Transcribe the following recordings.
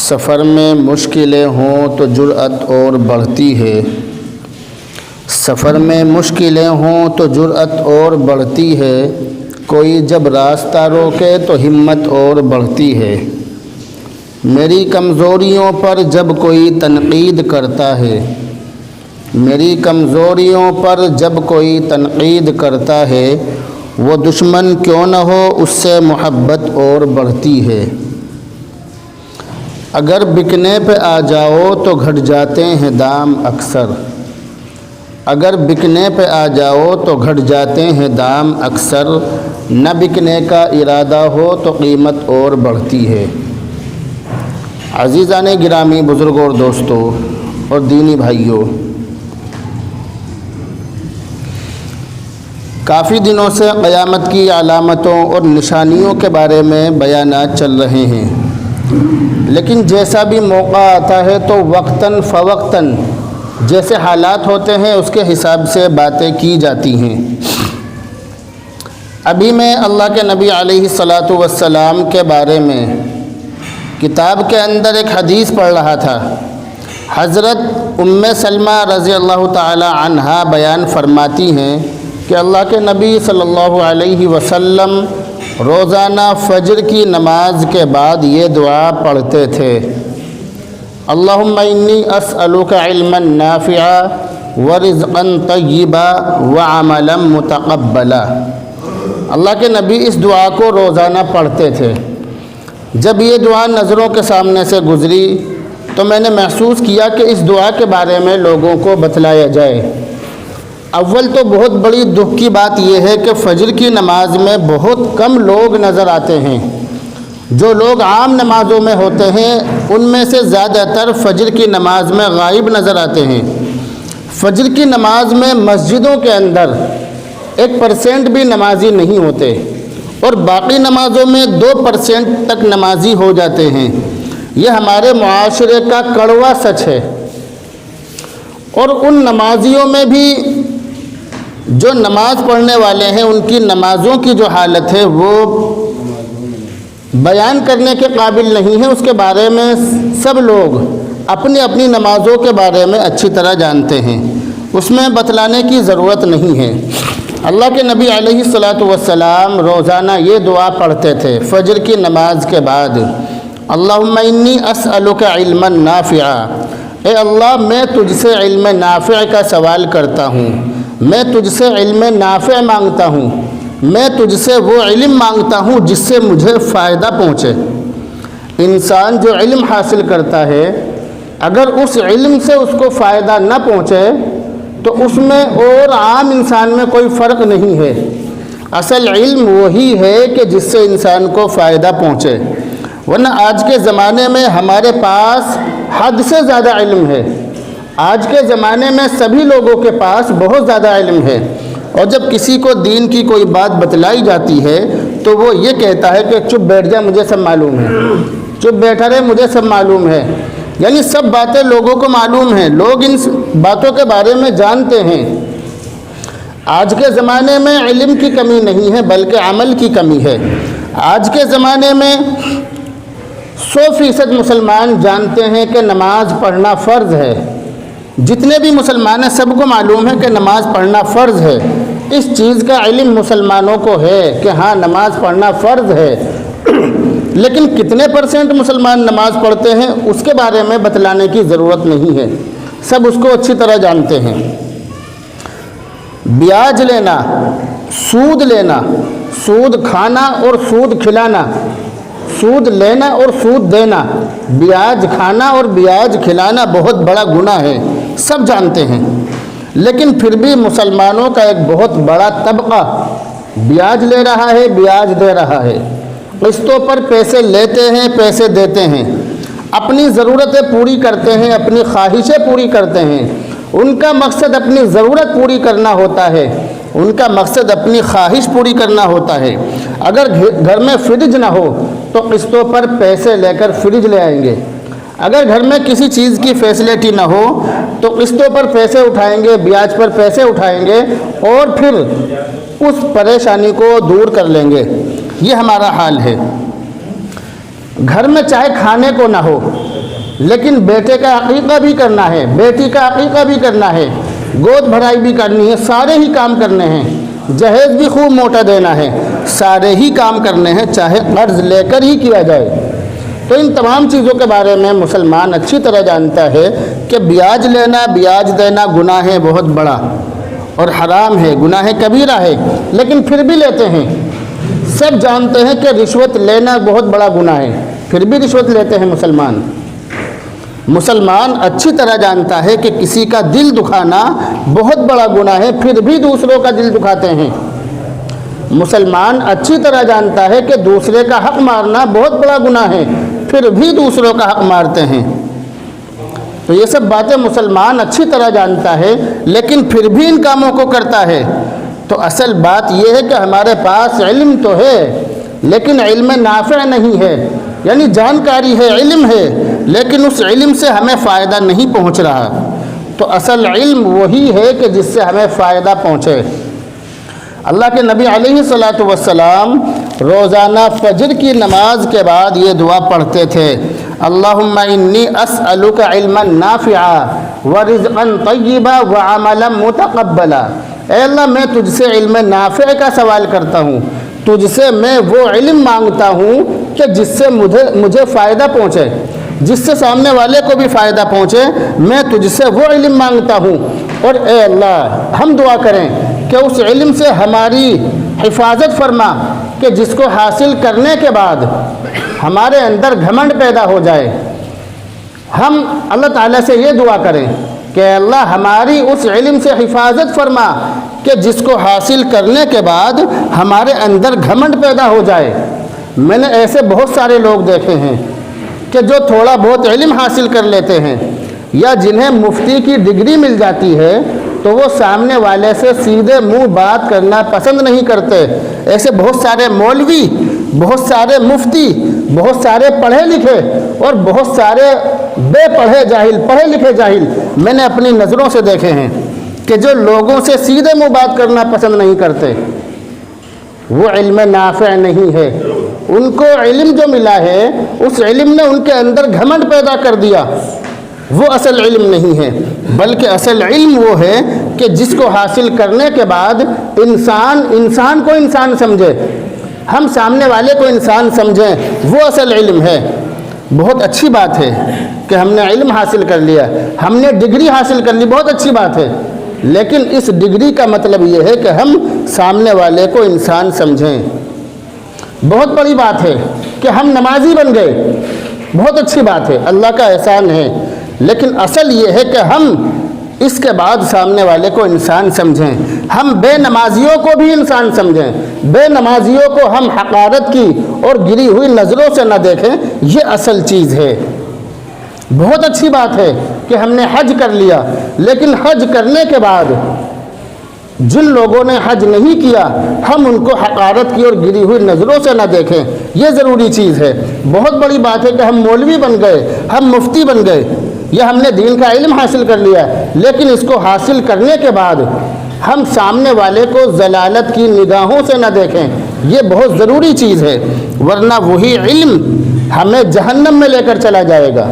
سفر میں مشکلیں ہوں تو جرأت اور بڑھتی ہے۔ سفر میں مشکلیں ہوں تو جرأت اور بڑھتی ہے، کوئی جب راستہ روکے تو ہمت اور بڑھتی ہے۔ میری کمزوریوں پر جب کوئی تنقید کرتا ہے، میری کمزوریوں پر جب کوئی تنقید کرتا ہے، وہ دشمن کیوں نہ ہو اس سے محبت اور بڑھتی ہے۔ اگر بکنے پہ آ جاؤ تو گھٹ جاتے ہیں دام اکثر، اگر بکنے پہ آ جاؤ تو گھٹ جاتے ہیں دام اکثر، نہ بکنے کا ارادہ ہو تو قیمت اور بڑھتی ہے۔ عزیزان گرامی، بزرگوں اور دوستوں اور دینی بھائیوں، کافی دنوں سے قیامت کی علامتوں اور نشانیوں کے بارے میں بیانات چل رہے ہیں، لیکن جیسا بھی موقع آتا ہے تو وقتاً فوقتاً جیسے حالات ہوتے ہیں اس کے حساب سے باتیں کی جاتی ہیں۔ ابھی میں اللہ کے نبی علیہ الصلاۃ والسلام کے بارے میں کتاب کے اندر ایک حدیث پڑھ رہا تھا۔ حضرت ام سلمہ رضی اللہ تعالی عنہا بیان فرماتی ہیں کہ اللہ کے نبی صلی اللہ علیہ وسلم روزانہ فجر کی نماز کے بعد یہ دعا پڑھتے تھے: اللہم انی اسألک علما نافعا ورزقا طیبا وعملا متقبلا۔ اللہ کے نبی اس دعا کو روزانہ پڑھتے تھے۔ جب یہ دعا نظروں کے سامنے سے گزری تو میں نے محسوس کیا کہ اس دعا کے بارے میں لوگوں کو بتلایا جائے۔ اول تو بہت بڑی دکھ کی بات یہ ہے کہ فجر کی نماز میں بہت کم لوگ نظر آتے ہیں۔ جو لوگ عام نمازوں میں ہوتے ہیں ان میں سے زیادہ تر فجر کی نماز میں غائب نظر آتے ہیں۔ فجر کی نماز میں مسجدوں کے اندر 1% بھی نمازی نہیں ہوتے، اور باقی نمازوں میں 2% تک نمازی ہو جاتے ہیں۔ یہ ہمارے معاشرے کا کڑوا سچ ہے۔ اور ان نمازیوں میں بھی جو نماز پڑھنے والے ہیں ان کی نمازوں کی جو حالت ہے وہ بیان کرنے کے قابل نہیں ہے۔ اس کے بارے میں سب لوگ اپنی اپنی نمازوں کے بارے میں اچھی طرح جانتے ہیں، اس میں بتلانے کی ضرورت نہیں ہے۔ اللہ کے نبی علیہ الصلاۃ والسلام روزانہ یہ دعا پڑھتے تھے فجر کی نماز کے بعد: اللہم انی اسألک علما نافعا، اے اللہ میں تجھ سے علم نافع کا سوال کرتا ہوں، میں تجھ سے علم نافع مانگتا ہوں، میں تجھ سے وہ علم مانگتا ہوں جس سے مجھے فائدہ پہنچے۔ انسان جو علم حاصل کرتا ہے اگر اس علم سے اس کو فائدہ نہ پہنچے تو اس میں اور عام انسان میں کوئی فرق نہیں ہے۔ اصل علم وہی ہے کہ جس سے انسان کو فائدہ پہنچے، ورنہ آج کے زمانے میں ہمارے پاس حد سے زیادہ علم ہے۔ آج کے زمانے میں سبھی لوگوں کے پاس بہت زیادہ علم ہے، اور جب کسی کو دین کی کوئی بات بتلائی جاتی ہے تو وہ یہ کہتا ہے کہ چپ بیٹھ جا، مجھے سب معلوم ہے، چپ بیٹھا رہے، مجھے سب معلوم ہے۔ یعنی سب باتیں لوگوں کو معلوم ہیں، لوگ ان باتوں کے بارے میں جانتے ہیں۔ آج کے زمانے میں علم کی کمی نہیں ہے بلکہ عمل کی کمی ہے۔ آج کے زمانے میں 100% مسلمان جانتے ہیں کہ نماز پڑھنا فرض ہے۔ جتنے بھی مسلمان ہیں سب کو معلوم ہے کہ نماز پڑھنا فرض ہے۔ اس چیز کا علم مسلمانوں کو ہے کہ ہاں نماز پڑھنا فرض ہے، لیکن کتنے % مسلمان نماز پڑھتے ہیں اس کے بارے میں بتلانے کی ضرورت نہیں ہے، سب اس کو اچھی طرح جانتے ہیں۔ بیاج لینا، سود لینا، سود کھانا اور سود کھلانا، سود لینا اور سود دینا، بیاج کھانا اور بیاج کھلانا بہت بڑا گناہ ہے، سب جانتے ہیں۔ لیکن پھر بھی مسلمانوں کا ایک بہت بڑا طبقہ بیاج لے رہا ہے، بیاج دے رہا ہے، قسطوں پر پیسے لیتے ہیں، پیسے دیتے ہیں، اپنی ضرورتیں پوری کرتے ہیں، اپنی خواہشیں پوری کرتے ہیں۔ ان کا مقصد اپنی ضرورت پوری کرنا ہوتا ہے، ان کا مقصد اپنی خواہش پوری کرنا ہوتا ہے۔ اگر گھر میں فریج نہ ہو تو قسطوں پر پیسے لے کر فریج لے آئیں گے، اگر گھر میں کسی چیز کی فیسلٹی نہ ہو تو قسطوں پر پیسے اٹھائیں گے، بیاج پر پیسے اٹھائیں گے، اور پھر اس پریشانی کو دور کر لیں گے۔ یہ ہمارا حال ہے۔ گھر میں چاہے کھانے کو نہ ہو لیکن بیٹے کا عقیقہ بھی کرنا ہے، بیٹی کا عقیقہ بھی کرنا ہے، گود بھرائی بھی کرنی ہے، سارے ہی کام کرنے ہیں، جہیز بھی خوب موٹا دینا ہے، سارے ہی کام کرنے ہیں، چاہے قرض لے کر ہی کیا جائے۔ تو ان تمام چیزوں کے بارے میں مسلمان اچھی طرح جانتا ہے کہ بیاج لینا، بیاج دینا گناہ ہے بہت بڑا اور حرام ہے، گناہ کبیرہ ہے، لیکن پھر بھی لیتے ہیں۔ سب جانتے ہیں کہ رشوت لینا بہت بڑا گناہ ہے، پھر بھی رشوت لیتے ہیں مسلمان۔ مسلمان اچھی طرح جانتا ہے کہ کسی کا دل دکھانا بہت بڑا گناہ ہے، پھر بھی دوسروں کا دل دکھاتے ہیں۔ مسلمان اچھی طرح جانتا ہے کہ دوسرے کا حق مارنا بہت بڑا گناہ ہے، پھر بھی دوسروں کا حق مارتے ہیں۔ تو یہ سب باتیں مسلمان اچھی طرح جانتا ہے، لیکن پھر بھی ان کاموں کو کرتا ہے۔ تو اصل بات یہ ہے کہ ہمارے پاس علم تو ہے، لیکن علم نافع نہیں ہے، یعنی جانکاری ہے، علم ہے، لیکن اس علم سے ہمیں فائدہ نہیں پہنچ رہا۔ تو اصل علم وہی ہے کہ جس سے ہمیں فائدہ پہنچے۔ اللہ کے نبی علیہ الصلاۃ والسلام روزانہ فجر کی نماز کے بعد یہ دعا پڑھتے تھے، اللہم انی اسألک علما نافعا ورزقا طیبا وعملا متقبلا۔ اے اللہ، میں تجھ سے علم نافع کا سوال کرتا ہوں، تجھ سے میں وہ علم مانگتا ہوں کہ جس سے مجھے فائدہ پہنچے، جس سے سامنے والے کو بھی فائدہ پہنچے، میں تجھ سے وہ علم مانگتا ہوں۔ اور اے اللہ، ہم دعا کریں کہ اس علم سے ہماری حفاظت فرما کہ جس کو حاصل کرنے کے بعد ہمارے اندر گھمنڈ پیدا ہو جائے۔ ہم اللہ تعالیٰ سے یہ دعا کریں کہ اے اللہ، ہماری اس علم سے حفاظت فرما کہ جس کو حاصل کرنے کے بعد ہمارے اندر گھمنڈ پیدا ہو جائے۔ میں نے ایسے بہت سارے لوگ دیکھے ہیں کہ جو تھوڑا بہت علم حاصل کر لیتے ہیں یا جنہیں مفتی کی ڈگری مل جاتی ہے تو وہ سامنے والے سے سیدھے منہ بات کرنا پسند نہیں کرتے۔ ایسے بہت سارے مولوی، بہت سارے مفتی، بہت سارے پڑھے لکھے اور بہت سارے بے پڑھے جاہل، پڑھے لکھے جاہل میں نے اپنی نظروں سے دیکھے ہیں کہ جو لوگوں سے سیدھے منہ بات کرنا پسند نہیں کرتے۔ وہ علم نافع نہیں ہے، ان کو علم جو ملا ہے اس علم نے ان کے اندر گھمنڈ پیدا کر دیا۔ وہ اصل علم نہیں ہے، بلکہ اصل علم وہ ہے کہ جس کو حاصل کرنے کے بعد انسان کو انسان سمجھے، ہم سامنے والے کو انسان سمجھیں، وہ اصل علم ہے۔ بہت اچھی بات ہے کہ ہم نے علم حاصل کر لیا، ہم نے ڈگری حاصل کر لی، بہت اچھی بات ہے، لیکن اس ڈگری کا مطلب یہ ہے کہ ہم سامنے والے کو انسان سمجھیں۔ بہت بڑی بات ہے کہ ہم نمازی بن گئے، بہت اچھی بات ہے، اللہ کا احسان ہے، لیکن اصل یہ ہے کہ ہم اس کے بعد سامنے والے کو انسان سمجھیں، ہم بے نمازیوں کو بھی انسان سمجھیں، بے نمازیوں کو ہم حقارت کی اور گری ہوئی نظروں سے نہ دیکھیں، یہ اصل چیز ہے۔ بہت اچھی بات ہے کہ ہم نے حج کر لیا، لیکن حج کرنے کے بعد جن لوگوں نے حج نہیں کیا ہم ان کو حقارت کی اور گری ہوئی نظروں سے نہ دیکھیں، یہ ضروری چیز ہے۔ بہت بڑی بات ہے کہ ہم مولوی بن گئے، ہم مفتی بن گئے، یا ہم نے دین کا علم حاصل کر لیا، لیکن اس کو حاصل کرنے کے بعد ہم سامنے والے کو ضلالت کی نگاہوں سے نہ دیکھیں، یہ بہت ضروری چیز ہے، ورنہ وہی علم ہمیں جہنم میں لے کر چلا جائے گا۔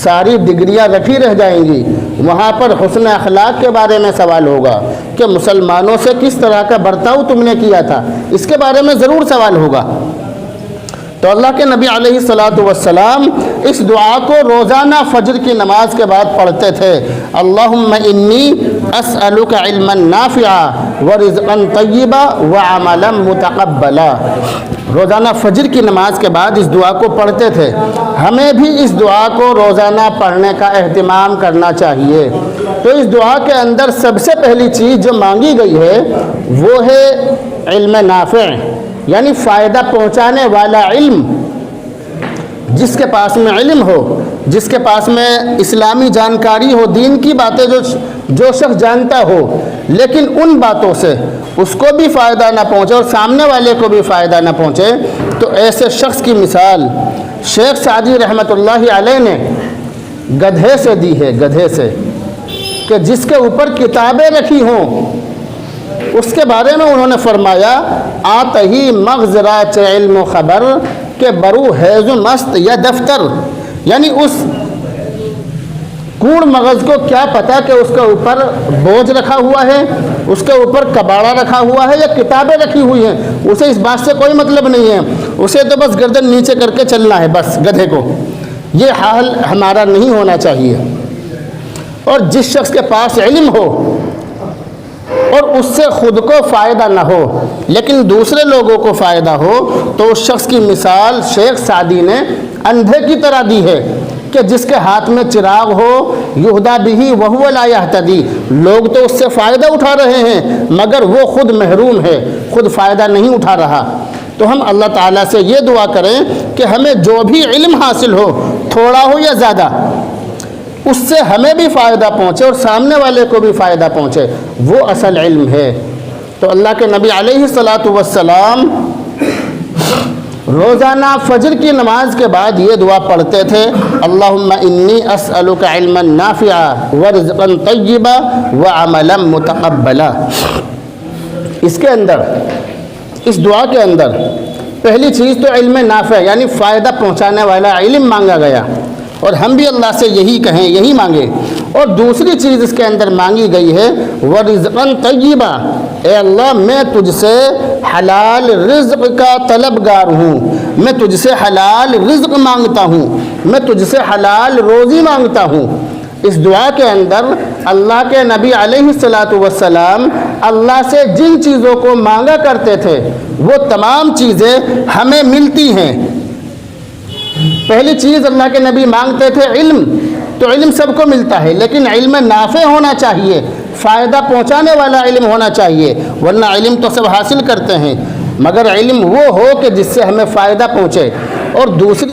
ساری ڈگریاں رکھی رہ جائیں گی، وہاں پر حسن اخلاق کے بارے میں سوال ہوگا کہ مسلمانوں سے کس طرح کا برتاؤ تم نے کیا تھا، اس کے بارے میں ضرور سوال ہوگا۔ تو اللہ کے نبی علیہ الصلاۃ والسلام اس دعا کو روزانہ فجر کی نماز کے بعد پڑھتے تھے، اللہم انی اسألک علما نافعا ورزقا طیبا وعملا متقبلا۔ روزانہ فجر کی نماز کے بعد اس دعا کو پڑھتے تھے۔ ہمیں بھی اس دعا کو روزانہ پڑھنے کا اہتمام کرنا چاہیے۔ تو اس دعا کے اندر سب سے پہلی چیز جو مانگی گئی ہے وہ ہے علم نافع، یعنی فائدہ پہنچانے والا علم۔ جس کے پاس میں علم ہو، جس کے پاس میں اسلامی جانکاری ہو، دین کی باتیں جو شخص جانتا ہو، لیکن ان باتوں سے اس کو بھی فائدہ نہ پہنچے اور سامنے والے کو بھی فائدہ نہ پہنچے، تو ایسے شخص کی مثال شیخ سعدی رحمۃ اللہ علیہ نے گدھے سے دی ہے، گدھے سے، کہ جس کے اوپر کتابیں رکھی ہوں، اس کے بارے میں انہوں نے فرمایا آتہی مغزرات علم و خبر کہ برو حیض مست یا دفتر، یعنی اس کوڑ مغز کو کیا پتہ کہ اس کے اوپر بوجھ رکھا ہوا ہے، اس کے اوپر کباڑا رکھا ہوا ہے یا کتابیں رکھی ہوئی ہیں، اسے اس بات سے کوئی مطلب نہیں ہے، اسے تو بس گردن نیچے کر کے چلنا ہے بس گدھے کو۔ یہ حال ہمارا نہیں ہونا چاہیے۔ اور جس شخص کے پاس علم ہو اور اس سے خود کو فائدہ نہ ہو لیکن دوسرے لوگوں کو فائدہ ہو، تو اس شخص کی مثال شیخ سعدی نے اندھے کی طرح دی ہے کہ جس کے ہاتھ میں چراغ ہو، یہدا بہ وہو لا یہتدی، لوگ تو اس سے فائدہ اٹھا رہے ہیں مگر وہ خود محروم ہے، خود فائدہ نہیں اٹھا رہا۔ تو ہم اللہ تعالیٰ سے یہ دعا کریں کہ ہمیں جو بھی علم حاصل ہو، تھوڑا ہو یا زیادہ، اس سے ہمیں بھی فائدہ پہنچے اور سامنے والے کو بھی فائدہ پہنچے، وہ اصل علم ہے۔ تو اللہ کے نبی علیہ الصلاۃ والسلام روزانہ فجر کی نماز کے بعد یہ دعا پڑھتے تھے، اللہم انی اسألک علما نافعا ورزقا طیبا وعملا متقبلا۔ اس کے اندر، اس دعا کے اندر پہلی چیز تو علم نافع یعنی فائدہ پہنچانے والا علم مانگا گیا، اور ہم بھی اللہ سے یہی کہیں، یہی مانگے۔ اور دوسری چیز اس کے اندر مانگی گئی ہے ورزقا طیبا، اے اللہ میں تجھ سے حلال رزق کا طلبگار ہوں، میں تجھ سے حلال رزق مانگتا ہوں، میں تجھ سے حلال روزی مانگتا ہوں۔ اس دعا کے اندر اللہ کے نبی علیہ الصلاۃ والسلام اللہ سے جن چیزوں کو مانگا کرتے تھے وہ تمام چیزیں ہمیں ملتی ہیں۔ پہلی چیز اللہ کے نبی مانگتے تھے علم، تو علم سب کو ملتا ہے لیکن علم نافع ہونا چاہیے، فائدہ پہنچانے والا علم ہونا چاہیے، ورنہ علم تو سب حاصل کرتے ہیں مگر علم وہ ہو کہ جس سے ہمیں فائدہ پہنچے۔ اور دوسری